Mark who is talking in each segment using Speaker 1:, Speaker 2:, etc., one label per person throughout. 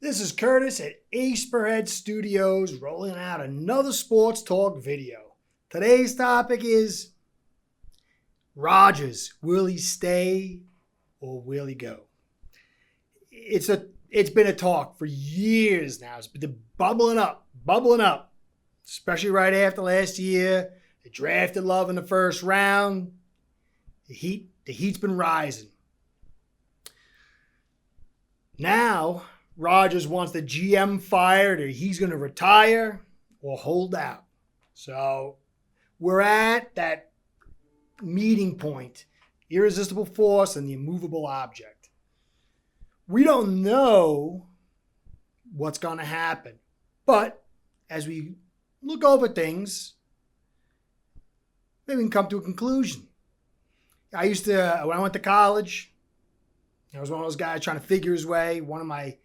Speaker 1: This is Curtis at Ace Per Head Studios rolling out another sports talk video. Today's topic is Rodgers. Will he stay or will he go? It's been a talk for years now. It's been bubbling up, especially right after last year. They drafted Love in the first round. The heat's been rising. Now, Rodgers wants the GM fired, or he's going to retire or hold out. So we're at that meeting point, irresistible force and the immovable object. We don't know what's going to happen, but as we look over things, maybe we can come to a conclusion. When I went to college, I was one of those guys trying to figure his way. One of my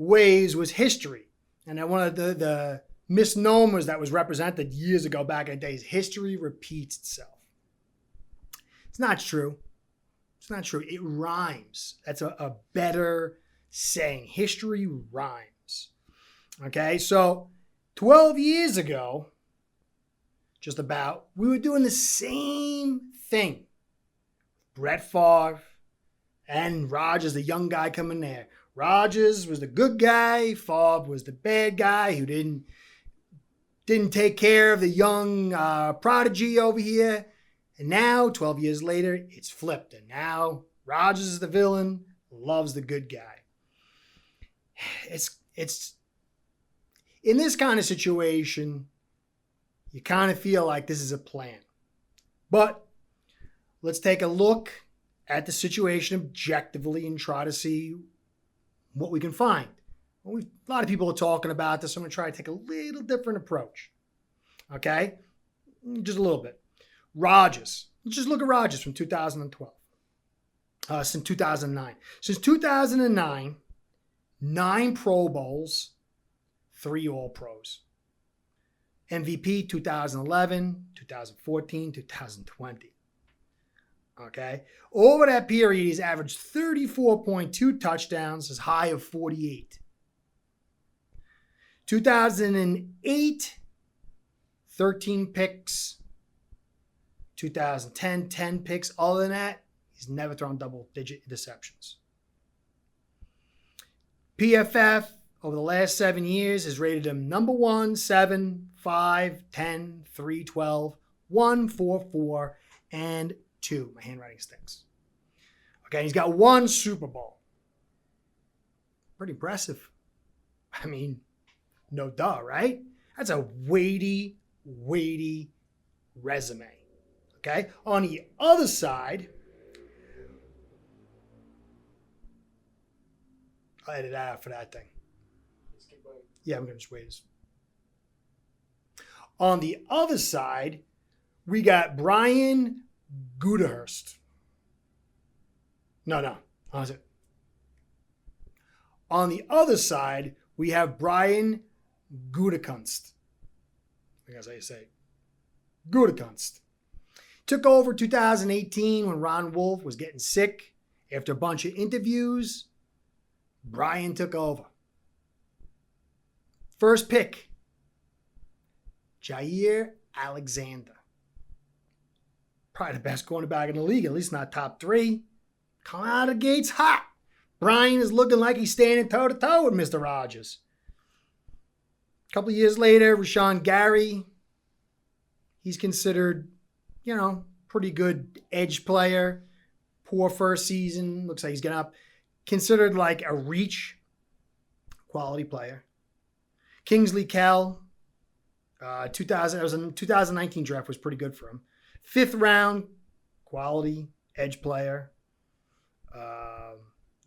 Speaker 1: ways was history. And then one of the misnomers that was represented years ago back in the days, history repeats itself. It's not true. It's not true. It rhymes. That's a better saying. History rhymes. Okay, so 12 years ago, just about, we were doing the same thing. Brett Favre and Rodgers, the young guy coming there. Rodgers was the good guy. Favre was the bad guy who didn't take care of the young prodigy over here. And now, 12 years later, it's flipped. And now Rodgers is the villain, Love's the good guy. It's in this kind of situation, you kind of feel like this is a plan. But let's take a look at the situation objectively and try to see what we can find. A lot of people are talking about this. I'm going to try to take a little different approach. Okay? Just a little bit. Rodgers. Let's just look at Rodgers from 2012. Since 2009. Since 2009, 9 Pro Bowls, 3 All-Pros. MVP 2011, 2014, 2020. Okay. Over that period, he's averaged 34.2 touchdowns, as high of 48. 2008, 13 picks. 2010, 10 picks. Other than that, he's never thrown double-digit interceptions. PFF, over the last 7 years, has rated him number 1, 7, 5, 10, 3, 12, 1, 4, 4, and 2. My handwriting stinks. Okay, he's got 1 Super Bowl. Pretty impressive. I mean, no duh, right? That's a weighty resume. Okay, on the other side, I'll edit that out for that thing. Yeah, I'm going to just wait. On the other side, we got Brian Gutekunst. No. How's it? On the other side, we have Brian Gutekunst. I think that's how you say it. Gutekunst. Took over 2018 when Ron Wolf was getting sick. After a bunch of interviews, Brian took over. First pick, Jair Alexander. Probably the best cornerback in the league, at least not top 3. Come out of the gates hot. Brian is looking like he's standing toe-to-toe with Mr. Rodgers. A couple of years later, Rashawn Gary. He's considered, pretty good edge player. Poor first season. Looks like he's getting up. Considered like a reach. Quality player. Kingsley Kell. 2019 draft was pretty good for him. 5th round. Quality edge player.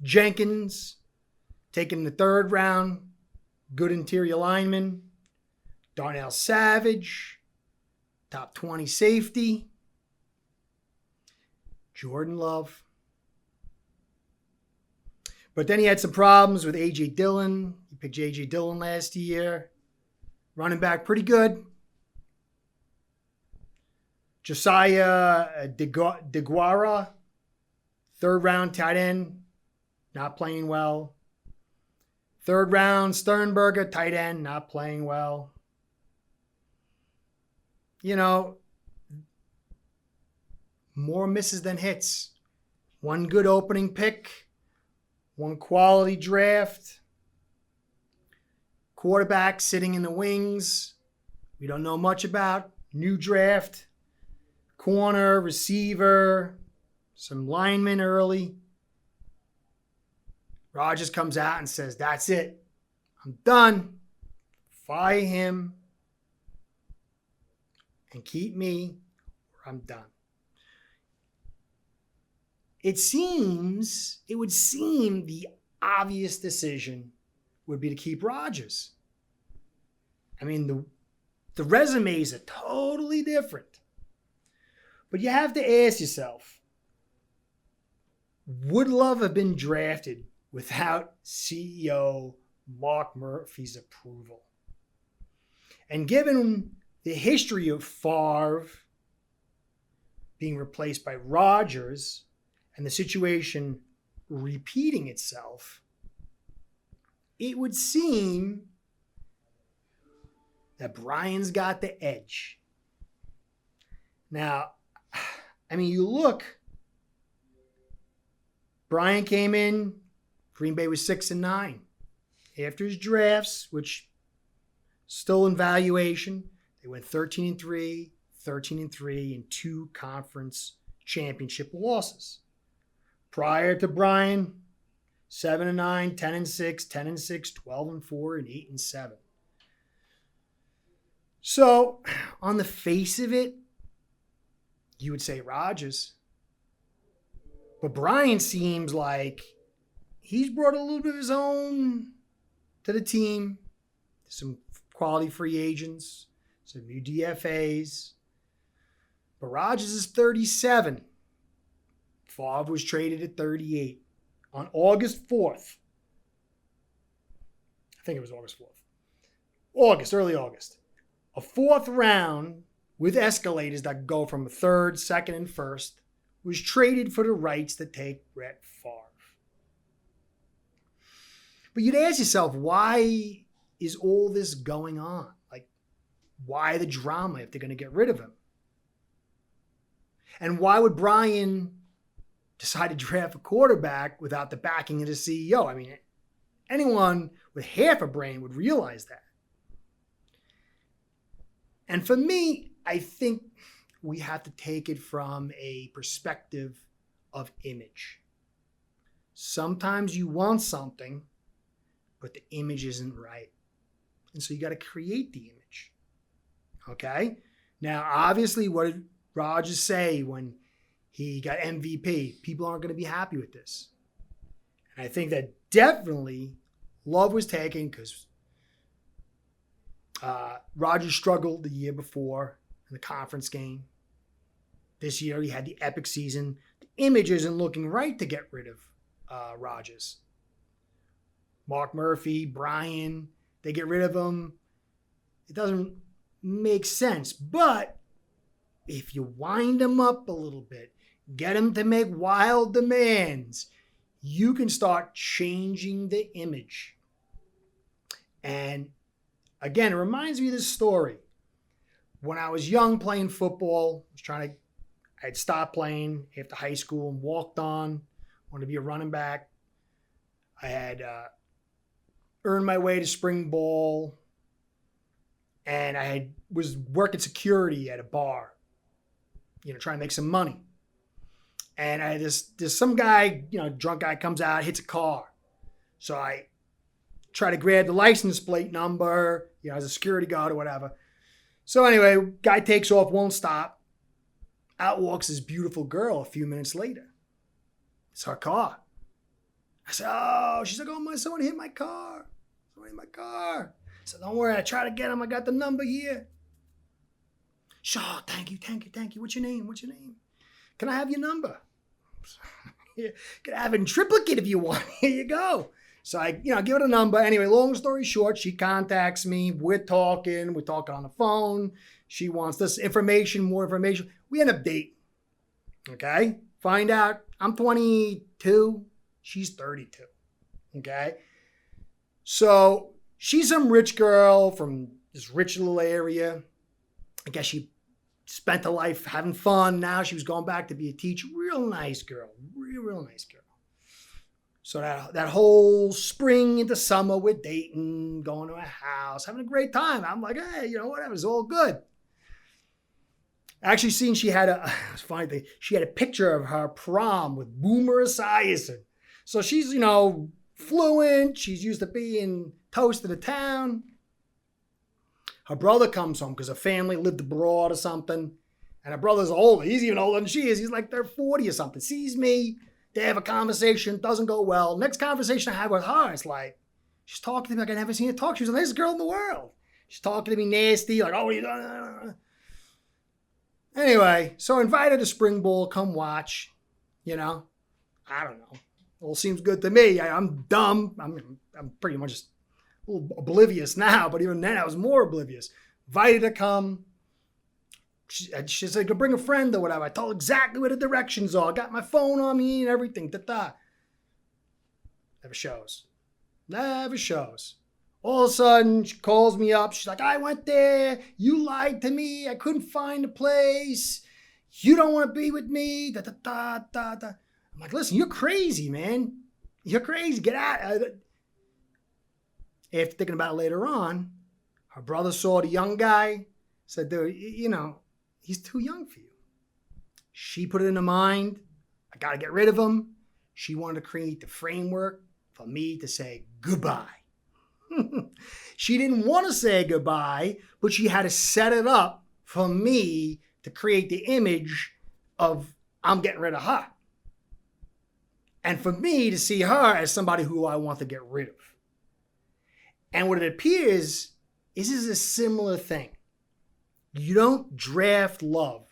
Speaker 1: Jenkins. Taken in the 3rd round. Good interior lineman. Darnell Savage. Top 20 safety. Jordan Love. But then he had some problems with A.J. Dillon. He picked A.J. Dillon last year. Running back, pretty good. Josiah DeGuara. 3rd round tight end. Not playing well. Third round, Sternberger, tight end, not playing well. You know, more misses than hits. One good opening pick, one quality draft. Quarterback sitting in the wings, we don't know much about. New draft, corner, receiver, some linemen early. Rodgers comes out and says, that's it. I'm done. Fire him and keep me or I'm done. It would seem the obvious decision would be to keep Rodgers. I mean, the resumes are totally different. But you have to ask yourself, would Love have been drafted without CEO Mark Murphy's approval? And given the history of Favre being replaced by Rodgers and the situation repeating itself, it would seem that Brian's got the edge. Now, I mean, you look, Brian came in, Green Bay was 6-9. After his drafts, which still in valuation, they went 13-3, 13-3, and 2 conference championship losses. Prior to Brian, 7-9, 10-6, 10-6, 12-4, and 8-7. So, on the face of it, you would say Rodgers. But Brian seems like he's brought a little bit of his own to the team. Some quality free agents, some new DFAs. But Rodgers is 37. Favre was traded at 38 on August 4th. I think it was August 4th. Early August. A 4th round with escalators that go from 3rd, 2nd, and 1st was traded for the rights to take Brett Favre. But you'd ask yourself, why is all this going on? Like, why the drama if they're going to get rid of him? And why would Brian decide to draft a quarterback without the backing of the CEO? I mean, anyone with half a brain would realize that. And for me, I think we have to take it from a perspective of image. Sometimes you want something, but the image isn't right. And so you got to create the image. Okay? Now, obviously, what did Rodgers say when he got MVP? People aren't going to be happy with this. And I think that definitely Love was taken because Rodgers struggled the year before in the conference game. This year he had the epic season. The image isn't looking right to get rid of Rodgers. Mark Murphy, Brian, they get rid of him. It doesn't make sense. But if you wind him up a little bit, get him to make wild demands, you can start changing the image. And again, it reminds me of this story. When I was young playing football, I had stopped playing after high school and walked on, wanted to be a running back. I had earned my way to spring ball, and I was working security at a bar, trying to make some money. And I had there's some guy, drunk guy comes out, hits a car. So I try to grab the license plate number, as a security guard or whatever. So anyway, guy takes off, won't stop. Out walks this beautiful girl a few minutes later. It's her car. I said, oh, she's like, oh, someone hit my car. I said, don't worry, I try to get him. I got the number here. Sure, thank you. What's your name? Can I have your number? Yeah, can I have it in triplicate if you want? Here you go. So I, give her a number. Anyway, long story short, she contacts me. We're talking on the phone. She wants this information, more information. We end up dating. Okay? Find out I'm 22. She's 32. Okay? So she's some rich girl from this rich little area. I guess she spent her life having fun. Now she was going back to be a teacher. Real nice girl. Real nice girl. So that whole spring into summer, we're dating, going to a house, having a great time. I'm like, hey, whatever, it's all good. Actually, seen she had it's a funny thing. She had a picture of her prom with Boomer Esiason. So she's, fluent. She's used to being toast of the town. Her brother comes home because her family lived abroad or something. And her brother's older. He's even older than she is. He's like they're 40 or something. Sees me. They have a conversation. Doesn't go well. Next conversation I had with her, it's like, she's talking to me like I never seen her talk. She was the nicest girl in the world. She's talking to me nasty. Like, oh, what are you doing? Anyway, so I invited her to Spring Bowl. Come watch. I don't know. All seems good to me. I'm dumb. I'm pretty much just a little oblivious now, but even then I was more oblivious. Invited her to come. She said, go bring a friend or whatever. I told her exactly where the directions are. I got my phone on me and everything. Never shows. Never shows. All of a sudden, she calls me up. She's like, I went there. You lied to me. I couldn't find the place. You don't want to be with me. I'm like, listen, you're crazy, man. You're crazy. Get out. After thinking about it later on, her brother saw the young guy, said, dude, he's too young for you. She put it in her mind, I got to get rid of him. She wanted to create the framework for me to say goodbye. She didn't want to say goodbye, but she had to set it up for me to create the image of I'm getting rid of her. And for me to see her as somebody who I want to get rid of. And what it appears is this is a similar thing. You don't draft love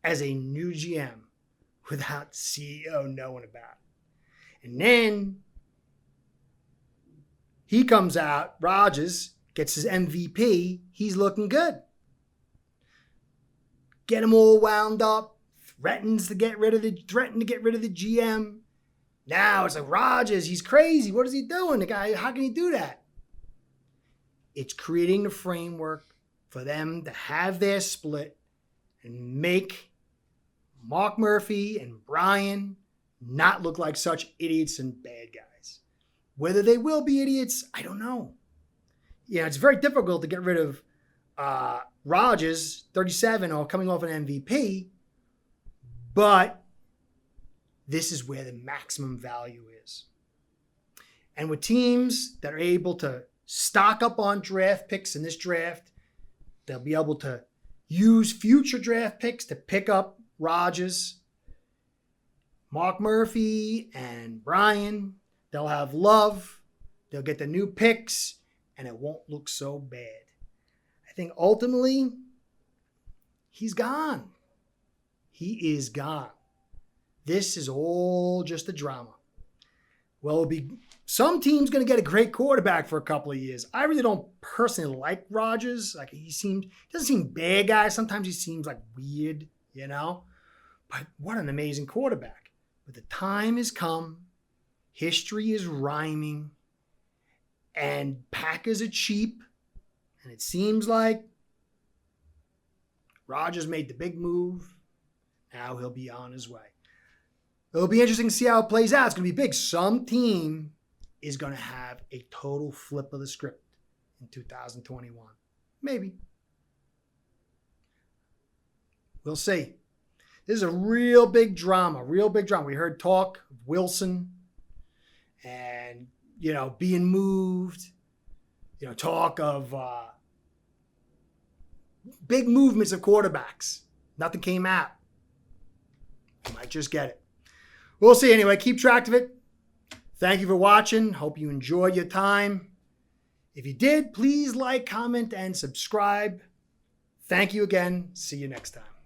Speaker 1: as a new GM without the CEO knowing about it. And then he comes out, Rodgers gets his MVP, he's looking good. Get him all wound up, threatened to get rid of the GM. Now it's like Rodgers, he's crazy. What is he doing? The guy, how can he do that? It's creating the framework for them to have their split and make Mark Murphy and Brian not look like such idiots and bad guys. Whether they will be idiots, I don't know. It's very difficult to get rid of Rodgers, 37, or coming off an MVP, but this is where the maximum value is. And with teams that are able to stock up on draft picks in this draft, they'll be able to use future draft picks to pick up Rodgers, Mark Murphy, and Brian. They'll have love. They'll get the new picks, and it won't look so bad. I think ultimately, he's gone. He is gone. This is all just a drama. Well, it'll be some team's going to get a great quarterback for a couple of years. I really don't personally like Rodgers. Like he doesn't seem bad guy. Sometimes he seems like weird, But what an amazing quarterback. But the time has come. History is rhyming. And Packers are cheap. And it seems like Rodgers made the big move. Now he'll be on his way. It'll be interesting to see how it plays out. It's going to be big. Some team is going to have a total flip of the script in 2021. Maybe. We'll see. This is a real big drama. We heard talk of Wilson and, being moved. Talk of big movements of quarterbacks. Nothing came out. You might just get it. We'll see anyway. Keep track of it. Thank you for watching. Hope you enjoyed your time. If you did, please like, comment, and subscribe. Thank you again. See you next time.